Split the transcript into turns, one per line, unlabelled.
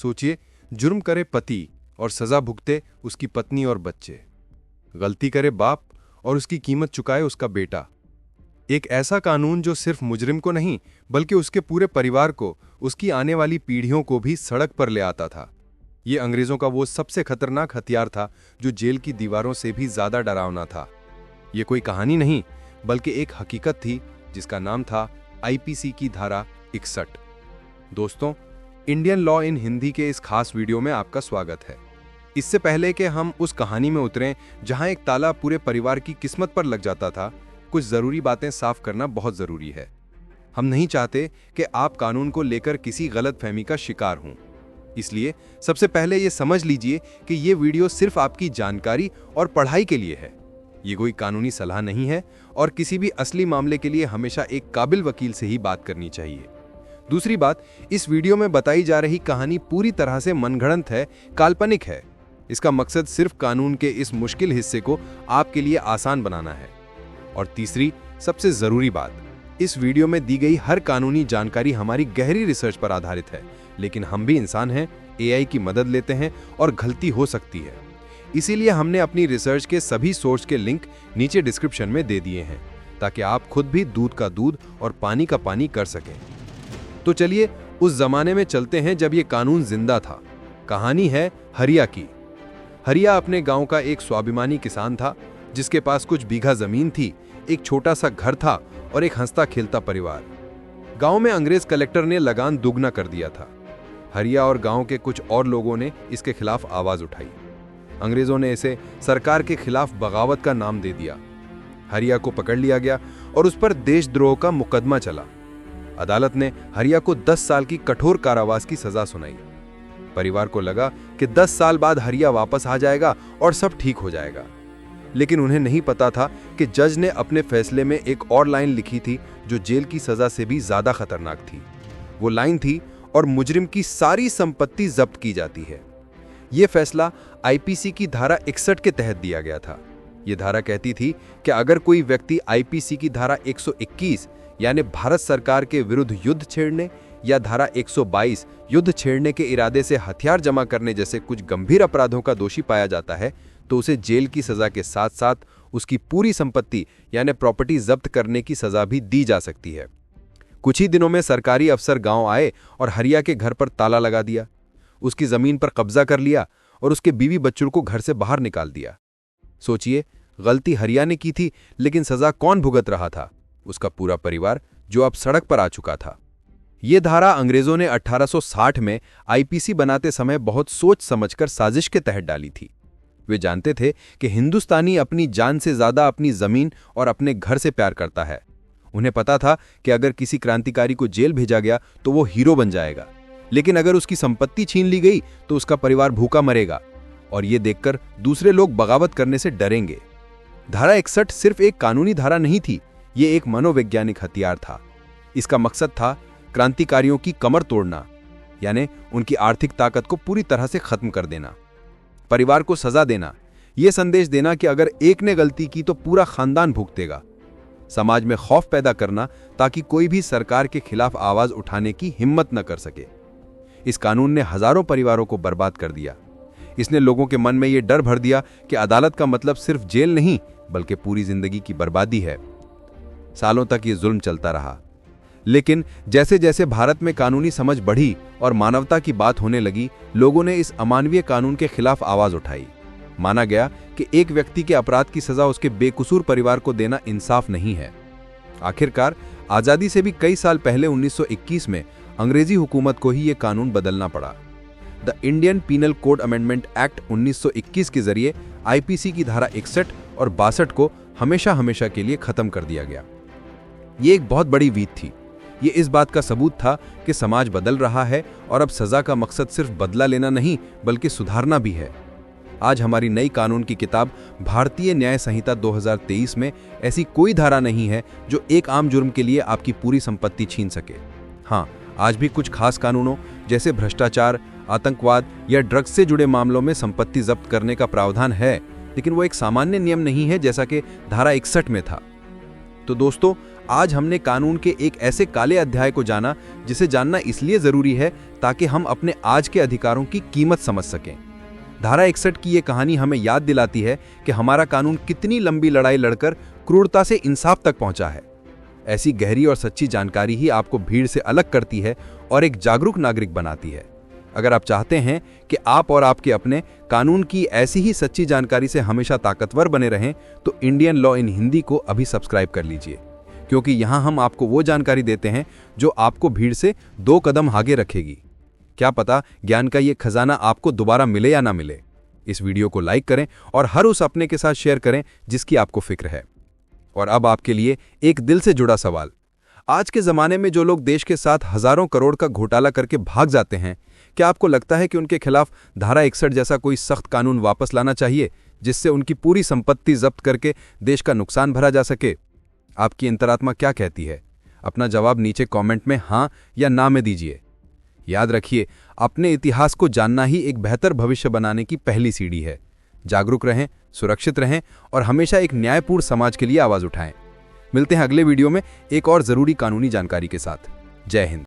सोचिए, जुर्म करे पति और सजा भुगते उसकी पत्नी और बच्चे, गलती करे बाप और उसकी कीमत चुकाए उसका बेटा। एक ऐसा कानून जो सिर्फ मुजरिम को नहीं बल्कि उसके पूरे परिवार को, उसकी आने वाली पीढ़ियों को भी सड़क पर ले आता था। ये अंग्रेजों का वो सबसे खतरनाक हथियार था जो जेल की दीवारों से भी ज्यादा डरावना था। ये कोई कहानी नहीं बल्कि एक हकीकत थी जिसका नाम था आईपीसी की धारा 61। दोस्तों, इंडियन लॉ इन हिंदी के इस खास वीडियो में आपका स्वागत है। इससे पहले कि हम उस कहानी में उतरें जहां एक ताला पूरे परिवार की किस्मत पर लग जाता था, कुछ जरूरी बातें साफ करना बहुत जरूरी है। हम नहीं चाहते कि आप कानून को लेकर किसी गलतफहमी का शिकार हों। इसलिए सबसे पहले ये समझ लीजिए कि ये वीडियो सिर्फ आपकी जानकारी और पढ़ाई के लिए है। ये कोई कानूनी सलाह नहीं है और किसी भी असली मामले के लिए हमेशा एक काबिल वकील से ही बात करनी चाहिए। दूसरी बात, इस वीडियो में बताई जा रही कहानी पूरी तरह से मनगढ़ंत है, काल्पनिक है। इसका मकसद सिर्फ कानून के इस मुश्किल हिस्से को आपके लिए आसान बनाना है। और तीसरी सबसे जरूरी बात, इस वीडियो में दी गई हर कानूनी जानकारी हमारी गहरी रिसर्च पर आधारित है, लेकिन हम भी इंसान हैं, एआई की मदद लेते हैं और गलती हो सकती है। इसीलिए हमने अपनी रिसर्च के सभी सोर्स के लिंक नीचे डिस्क्रिप्शन में दे दिए हैं ताकि आप खुद भी दूध का दूध और पानी का पानी कर सकें। तो चलिए उस जमाने में चलते हैं जब ये कानून जिंदा था। कहानी है हरिया की। हरिया अपने गांव का एक स्वाभिमानी किसान था जिसके पास कुछ बीघा जमीन थी, एक छोटा सा घर था और एक हंसता खेलता परिवार। गांव में अंग्रेज कलेक्टर ने लगान दुगना कर दिया था। हरिया और गांव के कुछ और लोगों ने इसके खिलाफ आवाज उठाई। अंग्रेजों ने इसे सरकार के खिलाफ बगावत का नाम दे दिया। हरिया को पकड़ लिया गया और उस पर देशद्रोह का मुकदमा चला। अदालत ने हरिया को 10 साल की कठोर कारावास की सजा सुनाई। परिवार को लगा कि 10 साल बाद हरिया वापस आ जाएगा और सब ठीक हो जाएगा, लेकिन उन्हें नहीं पता था कि जज ने अपने फैसले में एक और लाइन लिखी थी जो जेल की सजा से भी ज्यादा खतरनाक थी। वो लाइन थी, और मुजरिम की सारी संपत्ति जब्त की जाती है। यह फैसला आईपीसी की धारा 61 के तहत दिया गया था। यह धारा कहती थी कि अगर कोई व्यक्ति आईपीसी की धारा 121 यानी भारत सरकार के विरुद्ध युद्ध छेड़ने या धारा 122 युद्ध छेड़ने के इरादे से हथियार जमा करने जैसे कुछ गंभीर अपराधों का दोषी पाया जाता है, तो उसे जेल की सजा के साथ साथ उसकी पूरी संपत्ति यानी प्रॉपर्टी जब्त करने की सजा भी दी जा सकती है। कुछ ही दिनों में सरकारी अफसर गांव आए और हरिया के घर पर ताला लगा दिया, उसकी जमीन पर कब्जा कर लिया और उसके बीवी बच्चों को घर से बाहर निकाल दिया। सोचिए, गलती हरिया ने की थी, लेकिन सजा कौन भुगत रहा था? उसका पूरा परिवार जो अब सड़क पर आ चुका था। यह धारा अंग्रेजों ने 1860 में आईपीसी बनाते समय बहुत सोच समझकर साजिश के तहत डाली थी। वे जानते थे कि हिंदुस्तानी अपनी जान से ज्यादा अपनी जमीन और अपने घर से प्यार करता है। उन्हें पता था कि अगर किसी क्रांतिकारी को जेल भेजा गया तो वो हीरो बन जाएगा, लेकिन अगर उसकी संपत्ति छीन ली गई तो उसका परिवार भूखा मरेगा, और ये देखकर दूसरे लोग बगावत करने से डरेंगे। धारा 61 सिर्फ एक कानूनी धारा नहीं थी, ये एक मनोवैज्ञानिक हथियार था। इसका मकसद था क्रांतिकारियों की कमर तोड़ना, यानी उनकी आर्थिक ताकत को पूरी तरह से खत्म कर देना, परिवार को सजा देना, यह संदेश देना कि अगर एक ने गलती की तो पूरा खानदान भुगतेगा, समाज में खौफ पैदा करना ताकि कोई भी सरकार के खिलाफ आवाज उठाने की हिम्मत न कर सके। इस कानून ने हजारों परिवारों को बर्बाद कर दिया। इसने लोगों के मन में यह डर भर दिया कि अदालत का मतलब सिर्फ जेल नहीं बल्कि पूरी जिंदगी की बर्बादी है। सालों तक यह जुल्म चलता रहा, लेकिन जैसे जैसे भारत में कानूनी समझ बढ़ी और मानवता की बात होने लगी, लोगों ने इस अमानवीय कानून के खिलाफ आवाज उठाई। माना गया कि एक व्यक्ति के अपराध की सजा उसके बेकसूर परिवार को देना इंसाफ नहीं है। आखिरकार आजादी से भी कई साल पहले 1921 में अंग्रेजी हुकूमत को ही यह कानून बदलना पड़ा। The Indian Penal Code Amendment Act 1921 के जरिए आईपीसी की धारा 61 और 62 को हमेशा हमेशा के लिए खत्म कर दिया गया। यह एक बहुत बड़ी जीत थी। ये इस बात का सबूत था कि समाज बदल रहा है और अब सजा का मकसद सिर्फ बदला लेना नहीं बल्कि सुधारना भी है। आज हमारी नई कानून की किताब भारतीय न्याय संहिता 2023 में ऐसी कोई धारा नहीं है जो एक आम जुर्म के लिए आपकी पूरी संपत्ति छीन सके। हाँ, आज भी कुछ खास कानूनों जैसे भ्रष्टाचार, आतंकवाद या ड्रग्स से जुड़े मामलों में संपत्ति जब्त करने का प्रावधान है, लेकिन वो एक सामान्य नियम नहीं है जैसा कि धारा 61 में था। तो दोस्तों,
आज हमने कानून के एक ऐसे काले अध्याय को जाना जिसे जानना इसलिए जरूरी है ताकि हम अपने आज के अधिकारों की कीमत समझ सकें। धारा 61 की ये कहानी हमें याद दिलाती है कि हमारा कानून कितनी लंबी लड़ाई लड़कर क्रूरता से इंसाफ तक पहुंचा है। ऐसी गहरी और सच्ची जानकारी ही आपको भीड़ से अलग करती है और एक जागरूक नागरिक बनाती है। अगर आप चाहते हैं कि आप और आपके अपने कानून की ऐसी ही सच्ची जानकारी से हमेशा ताकतवर बने रहें, तो इंडियन लॉ इन हिंदी को अभी सब्सक्राइब कर लीजिए, क्योंकि यहां हम आपको वो जानकारी देते हैं जो आपको भीड़ से 2 कदम आगे रखेगी। क्या पता ज्ञान का ये खजाना आपको दोबारा मिले या ना मिले। इस वीडियो को लाइक करें और हर उस अपने के साथ शेयर करें जिसकी आपको फिक्र है। और अब आपके लिए एक दिल से जुड़ा सवाल। आज के जमाने में जो लोग देश के साथ हजारों करोड़ का घोटाला करके भाग जाते हैं, क्या आपको लगता है कि उनके खिलाफ धारा 61 जैसा कोई सख्त कानून वापस लाना चाहिए, जिससे उनकी पूरी संपत्ति जब्त करके देश का नुकसान भरा जा सके? आपकी अंतरात्मा क्या कहती है? अपना जवाब नीचे कमेंट में हाँ या ना में दीजिए। याद रखिए, अपने इतिहास को जानना ही एक बेहतर भविष्य बनाने की पहली सीढ़ी है। जागरूक रहें, सुरक्षित रहें और हमेशा एक न्यायपूर्ण समाज के लिए आवाज उठाएं। मिलते हैं अगले वीडियो में एक और जरूरी कानूनी जानकारी के साथ। जय हिंद।